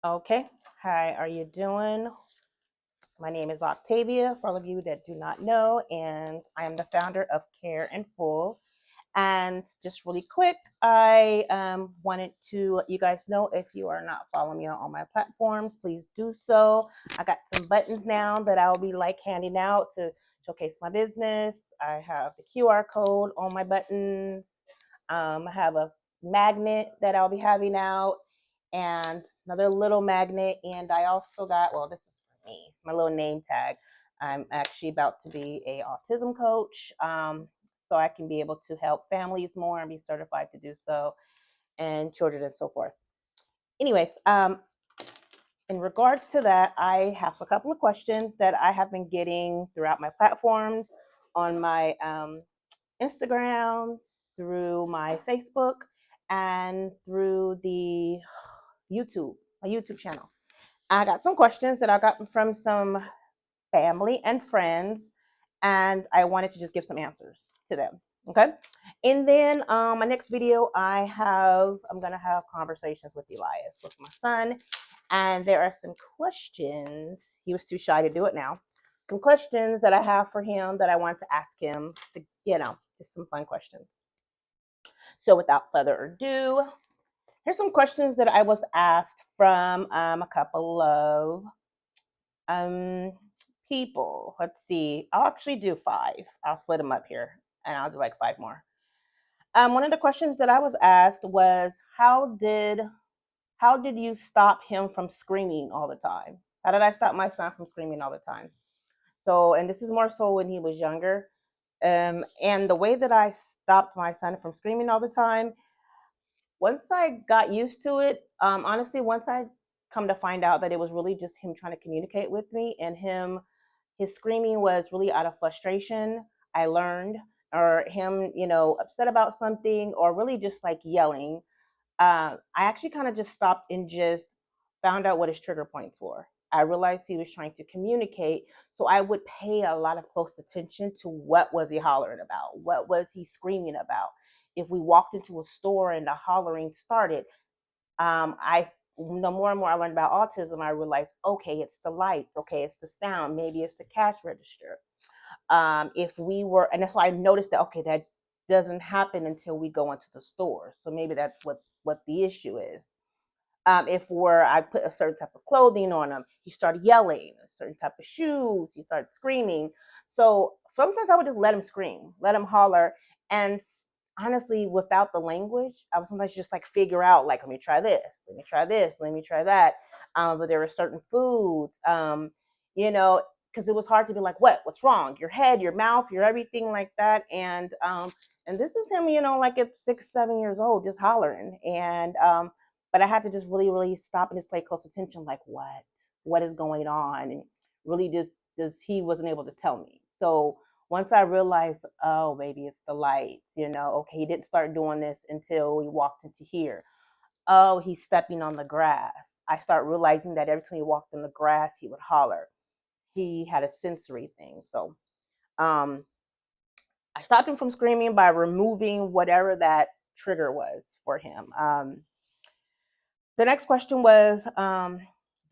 Okay. Hi, are you doing? My name is Octavia, for all of you that do not know, and I am the founder of Care and Full. And just really quick, I wanted to let you guys know if you are not following me on all my platforms, please do so. I got some buttons now that I'll be like handing out to showcase my business. I have the QR code on my buttons. I have a magnet that I'll be having out and another little magnet. And I also got, well, this is for me, it's my little name tag. I'm actually about to be a autism coach. So I can be able to help families more and be certified to do so, and children and so forth. Anyways, in regards to that, I have a couple of questions that I have been getting throughout my platforms on my Instagram, through my Facebook, and through the YouTube, my YouTube channel. I got some questions that I got from some family and friends, and I wanted to just give some answers to them. Okay. And then my next video, I'm gonna have conversations with Elias, with my son, and there are some questions. He was too shy to do it now. Some questions that I have for him that I want to ask him. To, just some fun questions. So without further ado, here's some questions that I was asked from a couple of um, people. Let's see. I'll actually do five. I'll split them up here, and I'll do like five more. One of the questions that I was asked was, how did you stop him from screaming all the time? How did I stop my son from screaming all the time? So, and this is more so when he was younger. And the way that I stopped my son from screaming all the time, once I got used to it, honestly, once I come to find out that it was really just him trying to communicate with me, and his screaming was really out of frustration, I learned, or him, upset about something, or really just like yelling. I actually kind of just stopped and just found out what his trigger points were. I realized he was trying to communicate, so I would pay a lot of close attention to what was he hollering about, what was he screaming about. If we walked into a store and the hollering started, I the more and more I learned about autism, I realized, okay, it's the lights, okay, it's the sound, maybe it's the cash register. If we were, and that's why I noticed that, okay, that doesn't happen until we go into the store. So maybe that's what the issue is. If we're, I put a certain type of clothing on him, he started yelling. A certain type of shoes, he started screaming. So sometimes I would just let him scream, let him holler, and honestly, without the language, I would sometimes just like figure out, like, let me try this, let me try this, let me try that. But there were certain foods, you know, because it was hard to be like, what's wrong? Your head, your mouth, your everything like that, and this is him, like at 6, 7 years old, just hollering, and but I had to just really, really stop and just pay close attention, like what is going on, and really just he wasn't able to tell me. So once I realized, oh, maybe it's the lights, okay, he didn't start doing this until we walked into here. Oh, he's stepping on the grass. I start realizing that every time he walked in the grass, he would holler. He had a sensory thing. So um, I stopped him from screaming by removing whatever that trigger was for him. The next question was,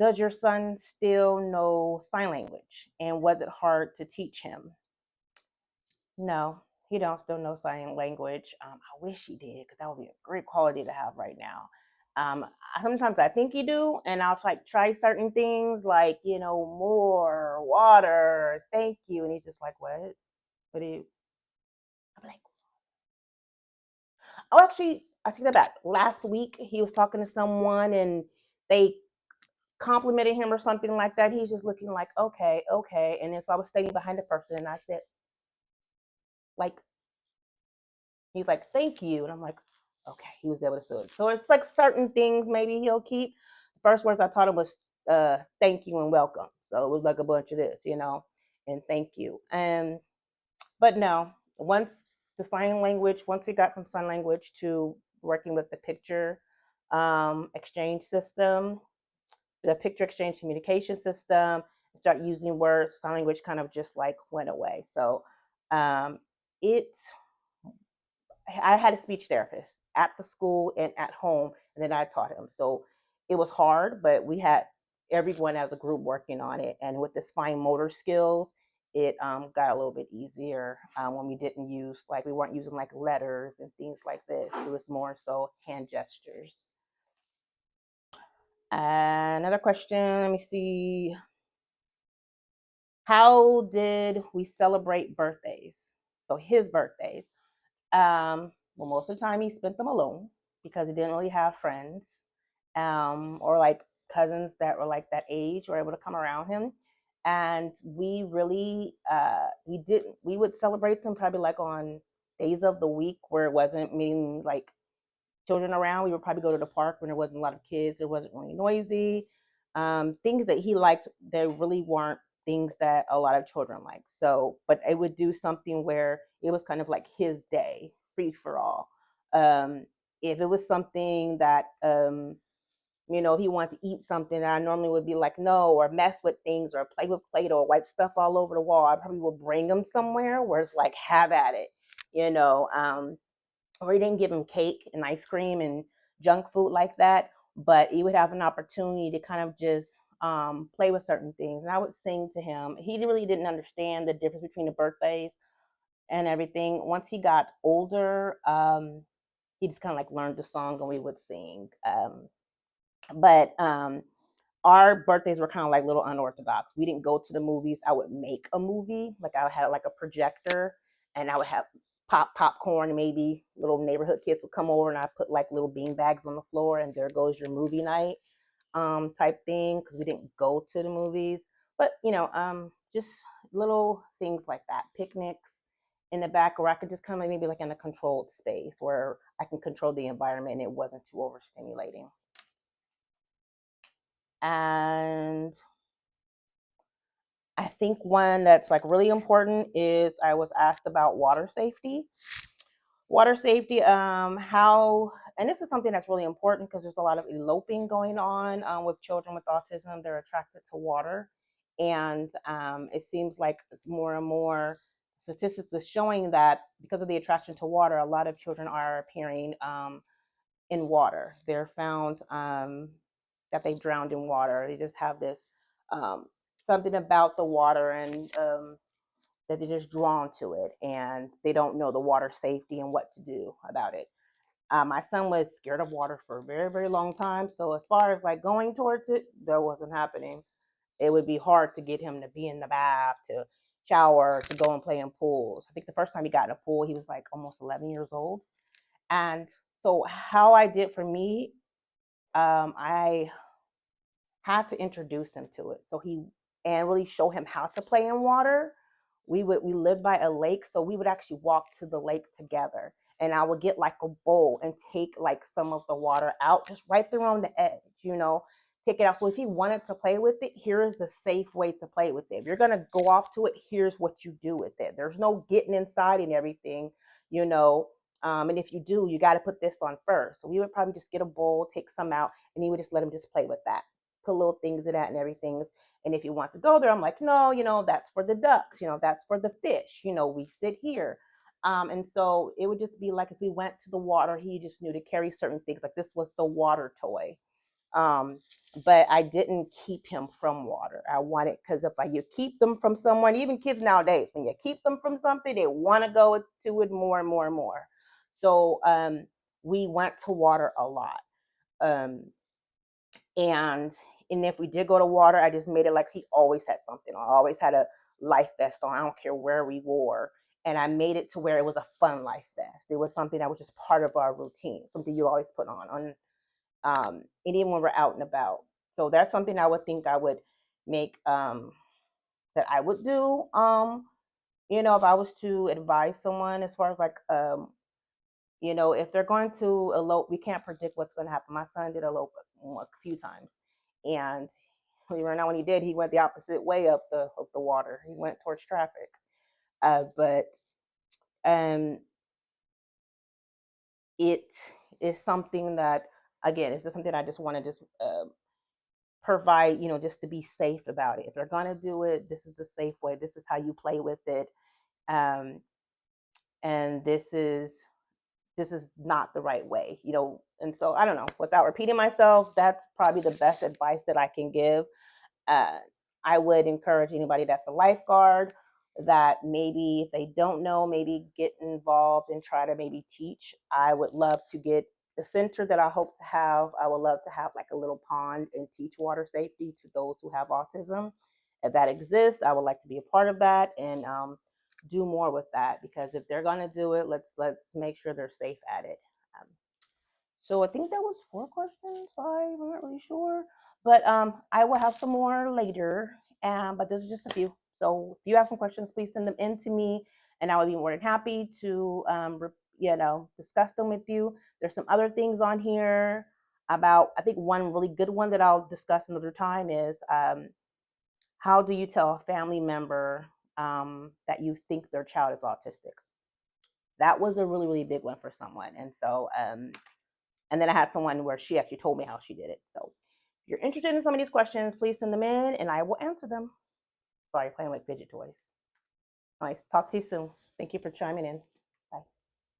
does your son still know sign language? And was it hard to teach him? No, he don't still know sign language. I wish he did, because that would be a great quality to have right now. Um, Sometimes I think he do, and I'll like try certain things like, more water, thank you, and he's just like, what? What do you? I'm like, oh, actually, I take that back. Last week he was talking to someone, and they complimented him or something like that. He's just looking like, okay, okay. And then so I was standing behind the person, and I said, like, he's like, thank you. And I'm like, okay, he was able to do it. So it's like certain things maybe he'll keep. The first words I taught him was thank you and welcome. So it was like a bunch of this, and thank you. And but no, once the sign language, once we got from sign language to working with the picture exchange system, the picture exchange communication system, start using words, sign language kind of just like went away. So um, it, I had a speech therapist at the school and at home, and then I taught him. So it was hard, but we had everyone as a group working on it. And with this fine motor skills, it got a little bit easier when we didn't use, like, we weren't using like letters and things like this. It was more so hand gestures. Another question, let me see. How did we celebrate birthdays? So his birthdays. Well, most of the time he spent them alone because he didn't really have friends, or like cousins that were like that age were able to come around him. And we really, we would celebrate them probably like on days of the week where it wasn't mean like children around. We would probably go to the park when there wasn't a lot of kids. It wasn't really noisy. Things that he liked, there really weren't things that a lot of children liked. So, but it would do something where it was kind of like his day, free for all. If it was something that, he wanted to eat something, I normally would be like, no, or mess with things, or play with Play-Doh, or wipe stuff all over the wall. I probably would bring him somewhere where it's like, have at it, you know. Or he didn't give him cake and ice cream and junk food like that, but he would have an opportunity to kind of just play with certain things. And I would sing to him. He really didn't understand the difference between the birthdays and everything. Once he got older, he just kind of like learned the song and we would sing. But our birthdays were kind of like little unorthodox. We didn't go to the movies. I would make a movie. Like I had like a projector and I would have popcorn, and maybe little neighborhood kids would come over and I put like little bean bags on the floor and there goes your movie night type thing, because we didn't go to the movies. But just little things like that. Picnics in the back where I could just kind of maybe like in a controlled space where I can control the environment and it wasn't too overstimulating. And I think one that's like really important is I was asked about water safety. Water safety, how, and this is something that's really important because there's a lot of eloping going on with children with autism. They're attracted to water. And it seems like it's more and more statistics are showing that because of the attraction to water, a lot of children are appearing in water. They're found that they've drowned in water. They just have this um, something about the water, and that they're just drawn to it, and they don't know the water safety and what to do about it. My son was scared of water for a very, very long time. So as far as like going towards it, that wasn't happening. It would be hard to get him to be in the bath, to shower, to go and play in pools. I think the first time he got in a pool, he was like almost 11 years old. And so how I did for me, I had to introduce him to it. So he, and really show him how to play in water. We lived by a lake, so we would actually walk to the lake together. And I would get like a bowl and take like some of the water out, just right there on the edge, take it out. So if he wanted to play with it, here is the safe way to play with it. If you're gonna go off to it, here's what you do with it. There's no getting inside and everything, you know. And if you do, you got to put this on first. So we would probably just get a bowl, take some out, and he would just let him just play with that, put little things in that and everything. And if you want to go there, I'm like, no, that's for the ducks, that's for the fish, we sit here. And so it would just be like if we went to the water, he just knew to carry certain things. Like this was the water toy. Um, but I didn't keep him from water. I wanted, because if you keep them from someone, even kids nowadays, when you keep them from something, they want to go to it more and more and more. So we went to water a lot. Um, and and if we did go to water, I just made it like he always had something on. I always had a life vest on. I don't care where we wore. And I made it to where it was a fun life vest. It was something that was just part of our routine, something you always put on and even when we're out and about. So that's something I would think I would make that I would do. If I was to advise someone as far as like if they're going to elope, we can't predict what's going to happen. My son did elope a few times, and when he did, he went the opposite way up the water. He went towards traffic. But um, it is something that, again, it's just something I just want to just provide, just to be safe about it. If they're going to do it, this is the safe way. This is how you play with it. Um, and this is this is not the right way, you know. And so I don't know, without repeating myself, that's probably the best advice that I can give. uh, I would encourage anybody that's a lifeguard that maybe if they don't know, maybe get involved and try to maybe teach. I would love to get the center that I hope to have. I would love to have like a little pond and teach water safety to those who have autism. If that exists, I would like to be a part of that and do more with that, because if they're going to do it, let's make sure they're safe at it. Um, so I think that was 4 questions. I'm not really sure, but I will have some more later. But this is just a few. So if you have some questions, please send them in to me, and I would be more than happy to discuss them with you. There's some other things on here about. I think one really good one that I'll discuss another time is how do you tell a family member that you think their child is autistic? That was a really big one for someone, and so and then I had someone where she actually told me how she did it. So if you're interested in some of these questions, please send them in and I will answer them. Sorry, playing with fidget toys. Nice. Talk to you soon. Thank you for chiming in.